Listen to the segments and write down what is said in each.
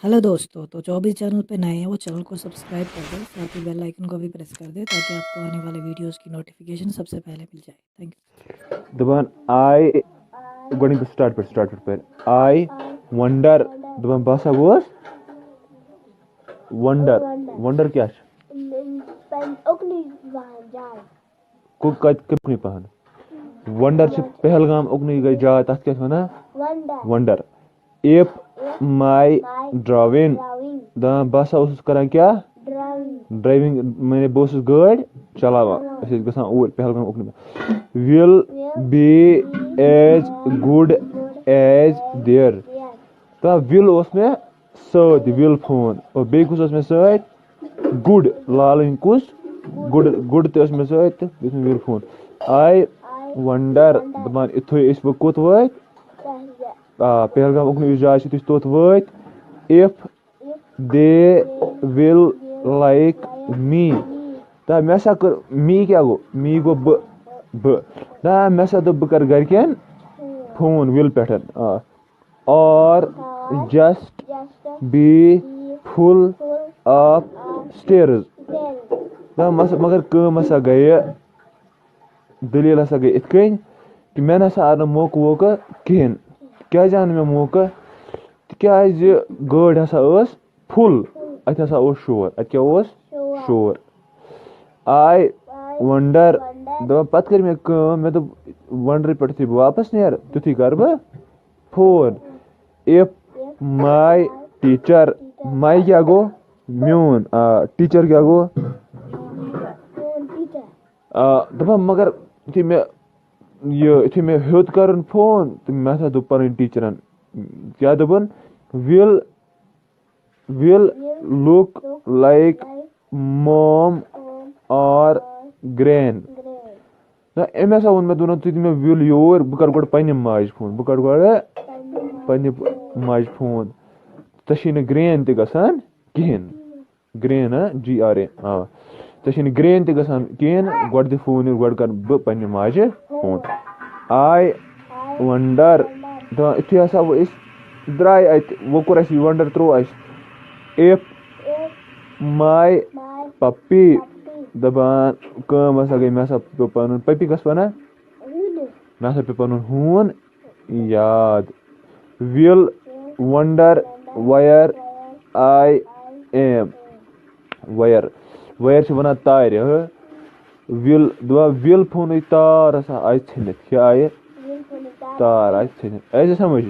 Hello दोस्तों, तो जो भी चैनल पे नए हैं वो चैनल को सब्सक्राइब कर दें, साथ ही बेल आइकन को भी प्रेस कर दें ताकि आपको आने वाले वीडियोस की नोटिफिकेशन सबसे पहले मिल जाए। Thank you. दपान आई गोइंग स्टार्ट पर आई वंडर दपान बसा गोस वंडर क्या कितनी पहन वंडर से पहलगाम उकनी गई जाए तथ क्या वना वंडर इफ माई ड्राइविंग दपान बसा उस करान क्या ड्राइविंग मैंने बस गाड़ी चलावा गसान ऊर पहलगाम उकनी will be as good as there तो विल मे सत विल फोन और बे कुछ मे सत गुड लाल कुछ गुड तो मे सत विल फोन आई वंडर दपान इथु बह कोत वत पहलगाम उकन जाए तोत वत if they will like me ता मे सा कर मी क्या गो मी गो ना मे सा दो बह कर गरकन फोन विल पे और just be full of stairs मगर कम हसा गई दलील हसा गई इत कन कि मे नसा आव मौका वौका कहें क्या आन मे मौका तिज गाड़ी हसा फुल अत हसा शोर अत क्या शोर आई वंडर दपान पत कर मे दोप वंडर पे यु वापस नेर तुथी कर बह phone if my teacher my क्या गो म्यून टीचर क्या गो दपान मगर यु मे हेत कर फोन तो मे हसा दोप पन टीचरन क्या दोपन विल लुक लाइक मॉम और ग्रैन ना अमे हसा वोन मे दोन तुम मे विल योर बह कर गोड पन्ने माज फोन बह कर गोड पन्ने माज फोन चे ग्रैन त गसान कहें ग्रैन GRA चे ग्रैन त गसान कहें गोड दि फोन गोड कर बह पन्ने माजे फोन आई वंडर दपान इथु हसा वो द्राय अत वो कोर अस वंडर त्रो अस इफ माई पप्पी दपान कम हसा गई मे हसा पे पन पपी कस वन मे हसा पे पन हून याद will wonder where I am where से वन तार विल दपान विल फोन तार हसा आय छनित क्या आय तार आय छनित ऐसे समझ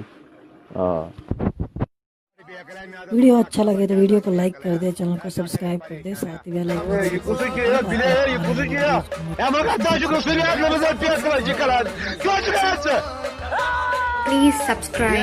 वीडियो अच्छा लगे तो वीडियो को लाइक कर दे, चैनल को सब्सक्राइब कर दे, साथ ही बेल आइकन को Please subscribe.